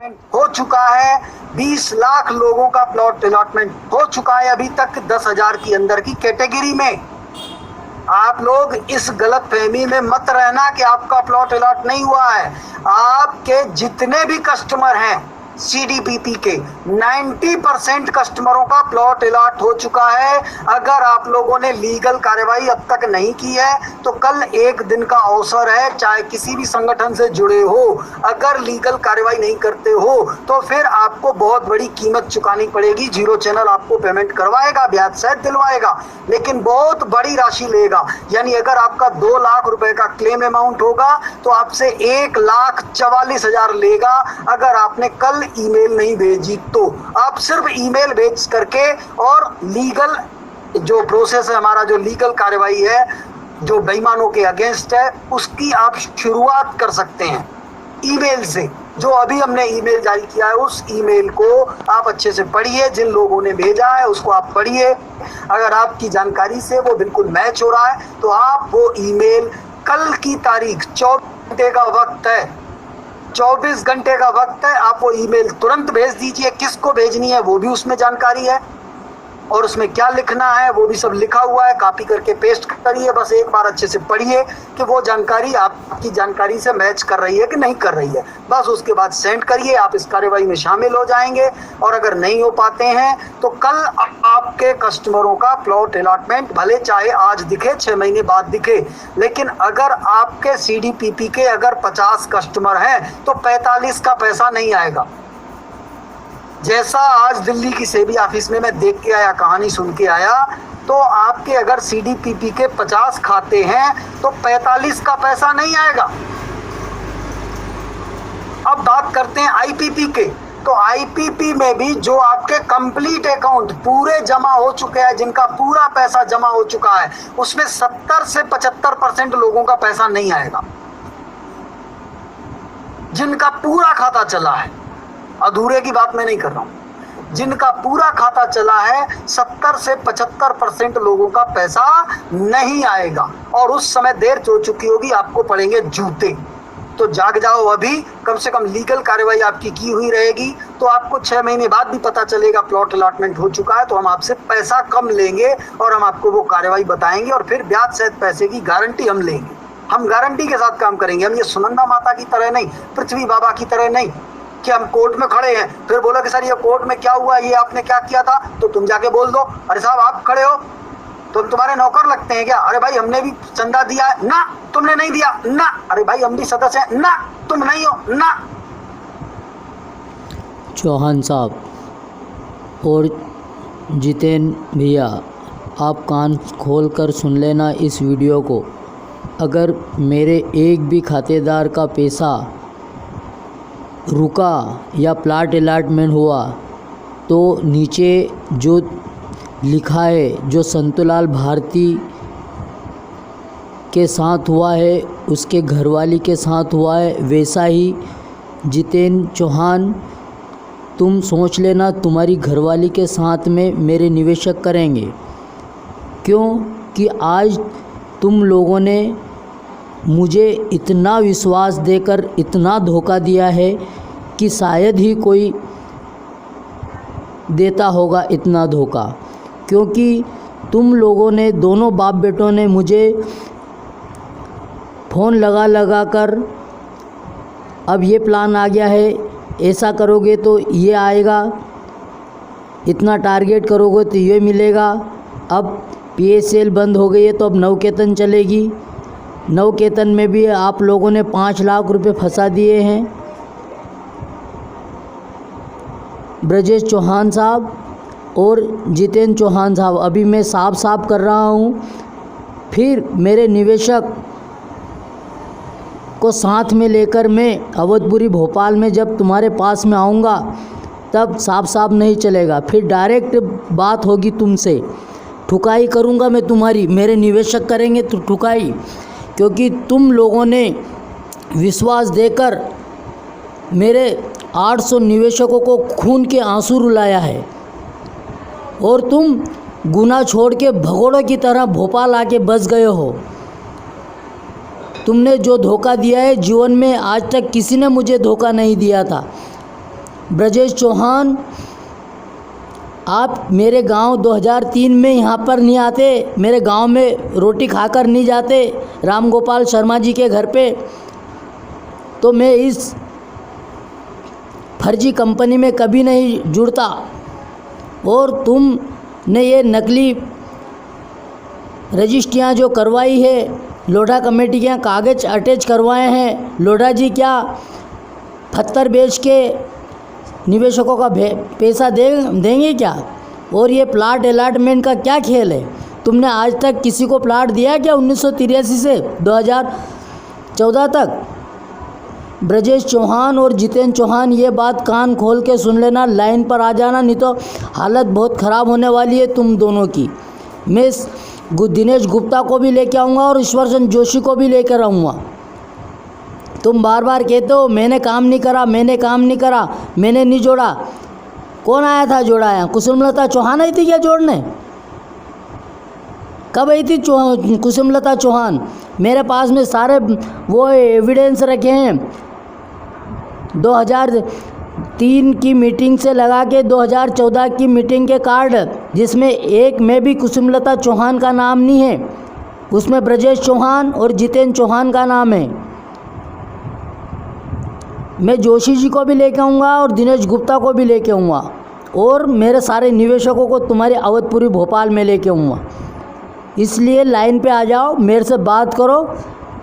हो चुका है। 20 लाख लोगों का प्लॉट अलॉटमेंट हो चुका है अभी तक 10,000 की अंदर की कैटेगरी में। आप लोग इस गलत फहमी में मत रहना कि आपका प्लॉट अलॉट नहीं हुआ है। आपके जितने भी कस्टमर हैं सीडीपीपी के 90% कस्टमरों का प्लॉट अलॉट हो चुका है। अगर आप लोगों ने लीगल कार्यवाही अब तक नहीं की है तो कल एक दिन का अवसर है, चाहे किसी भी संगठन से जुड़े हो, अगर लीगल कार्यवाही नहीं करते हो तो फिर आपको बहुत बड़ी कीमत चुकानी पड़ेगी। जीरो चैनल आपको पेमेंट करवाएगा, ब्याज सहित दिलवाएगा, लेकिन बहुत बड़ी राशि लेगा। यानी अगर आपका 2 लाख रुपए का क्लेम अमाउंट होगा तो आपसे 1,44,000 लेगा। अगर आपने कल ईमेल नहीं भेजी तो आप सिर्फ ईमेल भेज करके और लीगल जो प्रोसेस है, हमारा जो लीगल कार्यवाही है जो बेईमानों के अगेंस्ट है, उसकी आप शुरुआत कर सकते हैं ईमेल से। जो अभी हमने ईमेल जारी किया है उस ईमेल को आप अच्छे से पढ़िए, जिन लोगों ने भेजा है उसको आप पढ़िए। अगर आपकी जानकारी से वो बिल्कुल मैच हो रहा है तो आप वो ईमेल, कल की तारीख 24 घंटे का वक्त है, 24 घंटे का वक्त है, आप वो ईमेल तुरंत भेज दीजिए। किसको भेजनी है वो भी उसमें जानकारी है और उसमें क्या लिखना है वो भी सब लिखा हुआ है। कॉपी करके पेस्ट करिए, बस एक बार अच्छे से पढ़िए कि वो जानकारी आपकी जानकारी से मैच कर रही है कि नहीं कर रही है। बस उसके बाद सेंड करिए, आप इस कार्यवाही में शामिल हो जाएंगे। और अगर नहीं हो पाते हैं तो कल आपके कस्टमरों का प्लॉट अलॉटमेंट भले चाहे आज दिखे, 6 महीने बाद दिखे, लेकिन अगर आपके सीडीपीपी के अगर 50 कस्टमर हैं तो 45 का पैसा नहीं आएगा। जैसा आज दिल्ली की सेबी ऑफिस में मैं देख के आया, कहानी सुन के आया, तो आपके अगर सीडीपीपी के 50 खाते हैं तो 45 का पैसा नहीं आएगा। अब बात करते हैं आईपीपी के। तो आईपीपी में भी जो आपके कंप्लीट अकाउंट पूरे जमा हो चुके हैं, जिनका पूरा पैसा जमा हो चुका है, उसमें 70 से 75% लोगों का पैसा नहीं आएगा। जिनका पूरा खाता चला है, अधूरे की बात मैं नहीं कर रहा हूं, जिनका पूरा खाता चला है 70 से 75% लोगों का पैसा नहीं आएगा और उस समय देर हो चुकी होगी, आपको पड़ेंगे जूते। तो जाग जाओ अभी, कम से कम लीगल कार्यवाही आपकी की हुई रहेगी तो आपको 6 महीने बाद भी पता चलेगा प्लॉट अलॉटमेंट हो चुका है। तो हम आपसे पैसा कम लेंगे और हम आपको वो कार्यवाही बताएंगे और फिर ब्याज सहित पैसे की गारंटी हम लेंगे। हम गारंटी के साथ काम करेंगे। हम ये सुनंदा माता की तरह नहीं, पृथ्वी बाबा की तरह नहीं कि हम कोर्ट में खड़े हैं फिर बोला कि सर ये कोर्ट में क्या हुआ, ये आपने क्या किया था, तो तुम जाके बोल दो अरे साहब आप खड़े हो तो हम तुम्हारे नौकर लगते हैं क्या? अरे भाई हमने भी चंदा दिया है ना, तुमने नहीं दिया ना, अरे भाई हम भी सदस्य हैं ना, तुम नहीं हो ना। चौहान साहब और जितेन भैया, आप कान खोल कर सुन लेना इस वीडियो को। अगर मेरे एक भी खातेदार का पैसा रुका या प्लाट अलॉटमेंट हुआ तो नीचे जो लिखा है, जो संतोलाल भारती के साथ हुआ है, उसके घरवाली के साथ हुआ है, वैसा ही जितेन चौहान तुम सोच लेना तुम्हारी घरवाली के साथ में मेरे निवेशक करेंगे। क्यों कि आज तुम लोगों ने मुझे इतना विश्वास देकर इतना धोखा दिया है कि शायद ही कोई देता होगा इतना धोखा। क्योंकि तुम लोगों ने, दोनों बाप बेटों ने मुझे फ़ोन लगा कर अब ये प्लान आ गया है, ऐसा करोगे तो ये आएगा, इतना टारगेट करोगे तो ये मिलेगा, अब पीएसएल बंद हो गई है तो अब नवकेतन चलेगी, नवकेतन में भी आप लोगों ने 5 लाख रुपए फंसा दिए हैं। ब्रजेश चौहान साहब और जितेन चौहान साहब, अभी मैं साफ कर रहा हूँ, फिर मेरे निवेशक को साथ में लेकर मैं अवधपुरी भोपाल में जब तुम्हारे पास में आऊँगा तब साफ नहीं चलेगा, फिर डायरेक्ट बात होगी तुमसे, ठुकाई करूँगा मैं तुम्हारी, मेरे निवेशक करेंगे तो ठुकाई। क्योंकि तुम लोगों ने विश्वास देकर मेरे 800 निवेशकों को खून के आंसू रुलाया है और तुम गुना छोड़ के भगोड़ों की तरह भोपाल आके बस गए हो। तुमने जो धोखा दिया है जीवन में आज तक किसी ने मुझे धोखा नहीं दिया था। ब्रजेश चौहान, आप मेरे गांव 2003 में यहाँ पर नहीं आते, मेरे गांव में रोटी खाकर नहीं जाते राम गोपाल शर्मा जी के घर पे, तो मैं इस फर्जी कंपनी में कभी नहीं जुड़ता। और तुमने ये नकली रजिस्ट्रियाँ जो करवाई है, लोढ़ा कमेटी के यहाँ कागज़ अटैच करवाए हैं, लोढ़ा जी क्या पत्थर बेच के निवेशकों का पैसा देंगे क्या? और ये प्लाट अलॉटमेंट का क्या खेल है? तुमने आज तक किसी को प्लाट दिया क्या 1983 से 2014 तक? ब्रजेश चौहान और जितेंद्र चौहान, ये बात कान खोल के सुन लेना, लाइन पर आ जाना, नहीं तो हालत बहुत ख़राब होने वाली है तुम दोनों की। मैं दिनेश गुप्ता को भी लेके आऊँगा और ईश्वरचंद जोशी को भी लेकर आऊँगा। तुम बार बार कहते हो मैंने काम नहीं करा, मैंने काम नहीं करा, मैंने नहीं जोड़ा। कौन आया था जोड़ाया? कुसुमलता चौहान आई थी क्या जोड़ने? कब आई थी कुसुमलता चौहान? मेरे पास में सारे वो एविडेंस रखे हैं, 2003 की मीटिंग से लगा के 2014 की मीटिंग के कार्ड, जिसमें एक में भी कुसुमलता चौहान का नाम नहीं है, उसमें ब्रजेश चौहान और जितेंद्र चौहान का नाम है। मैं जोशी जी को भी लेके आऊँगा और दिनेश गुप्ता को भी लेके आऊँगा और मेरे सारे निवेशकों को तुम्हारे अवधपुरी भोपाल में लेके आऊँगा। इसलिए लाइन पे आ जाओ, मेरे से बात करो,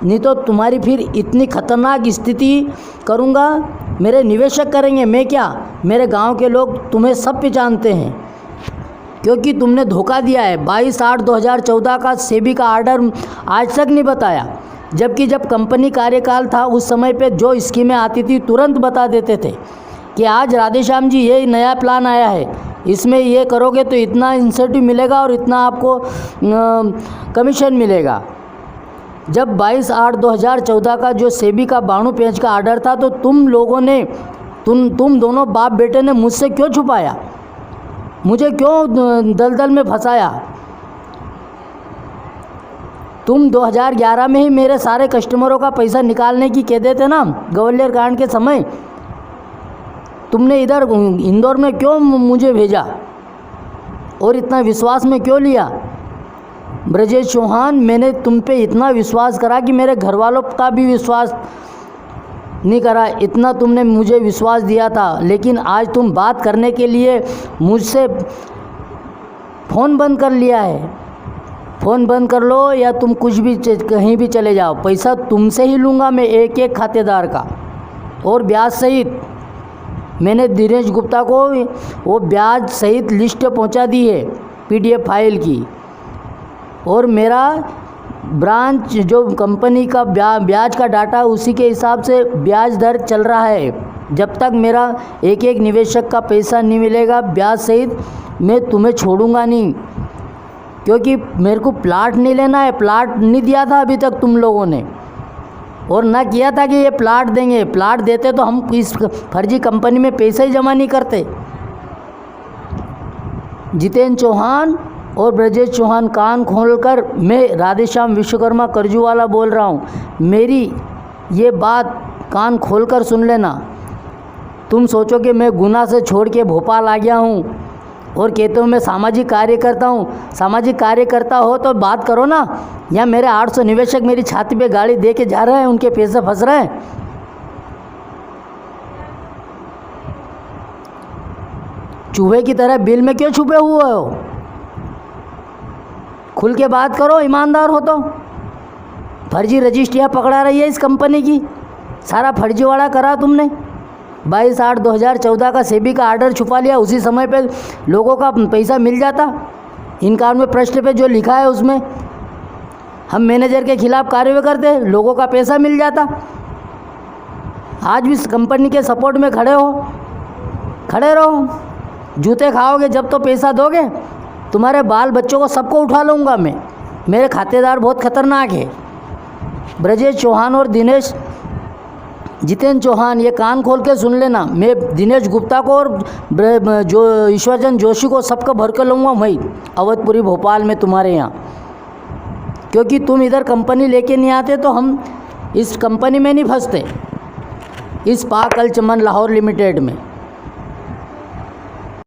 नहीं तो तुम्हारी फिर इतनी ख़तरनाक स्थिति करूँगा। मेरे निवेशक करेंगे, मैं क्या, मेरे गांव के लोग तुम्हें सब पहचानते हैं, क्योंकि तुमने धोखा दिया है। 22/8/2014 का सेबी का आर्डर आज तक नहीं बताया, जबकि जब कंपनी कार्यकाल था उस समय पे जो स्कीमें आती थी तुरंत बता देते थे कि आज राधेश्याम जी ये नया प्लान आया है, इसमें ये करोगे तो इतना इंसेंटिव मिलेगा और इतना आपको कमीशन मिलेगा। जब 22/8/2014 का जो सेबी का 92 पेज का आर्डर था, तो तुम लोगों ने तुम दोनों बाप बेटे ने मुझसे क्यों छुपाया? मुझे क्यों दलदल में फंसाया? तुम 2011 में ही मेरे सारे कस्टमरों का पैसा निकालने की कह देते ना, ग्वालियर कांड के समय। तुमने इधर इंदौर में क्यों मुझे भेजा और इतना विश्वास में क्यों लिया? ब्रजेश चौहान, मैंने तुम पे इतना विश्वास करा कि मेरे घर वालों का भी विश्वास नहीं करा, इतना तुमने मुझे विश्वास दिया था। लेकिन आज तुम बात करने के लिए मुझसे फ़ोन बंद कर लिया है। फ़ोन बंद कर लो या तुम कुछ भी कहीं भी चले जाओ, पैसा तुमसे ही लूँगा मैं, एक एक खातेदार का और ब्याज सहित। मैंने दिनेश गुप्ता को वो ब्याज सहित लिस्ट पहुंचा दी है PDF फाइल की, और मेरा ब्रांच जो कंपनी का ब्याज का डाटा उसी के हिसाब से ब्याज दर चल रहा है। जब तक मेरा एक एक निवेशक का पैसा नहीं मिलेगा ब्याज सहित, मैं तुम्हें छोड़ूंगा नहीं, क्योंकि मेरे को प्लाट नहीं लेना है। प्लाट नहीं दिया था अभी तक तुम लोगों ने, और ना किया था कि ये प्लाट देंगे। प्लाट देते तो हम इस फर्जी कंपनी में पैसे ही जमा नहीं करते। जितेंद्र चौहान और ब्रजेश चौहान, कान खोलकर मैं राधेश्याम विश्वकर्मा करजूवाला बोल रहा हूँ, मेरी ये बात कान खोलकर सुन लेना। तुम सोचो कि मैं गुना से छोड़ के भोपाल आ गया हूँ और कहते हो मैं सामाजिक कार्यकर्ता हूँ। सामाजिक कार्यकर्ता हो तो बात करो ना। या मेरे 800 निवेशक मेरी छाती पे गाड़ी दे के जा रहे हैं, उनके पैसे फंस रहे हैं। चूहे की तरह बिल में क्यों छुपे हुए हो? खुल के बात करो, ईमानदार हो तो। फर्जी रजिस्ट्रियाँ पकड़ा रही है इस कंपनी की, सारा फर्जीवाड़ा करा तुमने। 22/8/2014 का सेबी का आर्डर छुपा लिया, उसी समय पे लोगों का पैसा मिल जाता। इनकान में प्रश्न पे जो लिखा है उसमें हम मैनेजर के खिलाफ कार्रवाई करते, लोगों का पैसा मिल जाता। आज भी इस कंपनी के सपोर्ट में खड़े रहो। जूते खाओगे जब तो पैसा दोगे। तुम्हारे बाल बच्चों को सबको उठा लूँगा मैं। मेरे खातेदार बहुत खतरनाक है। ब्रजेश चौहान और जितेंद्र चौहान, ये कान खोल के सुन लेना। मैं दिनेश गुप्ता को और जो ईश्वरचंद जोशी को सबको भर कर लूँगा वहीं अवधपुरी भोपाल में तुम्हारे यहाँ, क्योंकि तुम इधर कंपनी लेके नहीं आते तो हम इस कंपनी में नहीं फंसते, इस पाक अल चमन लाहौर लिमिटेड में।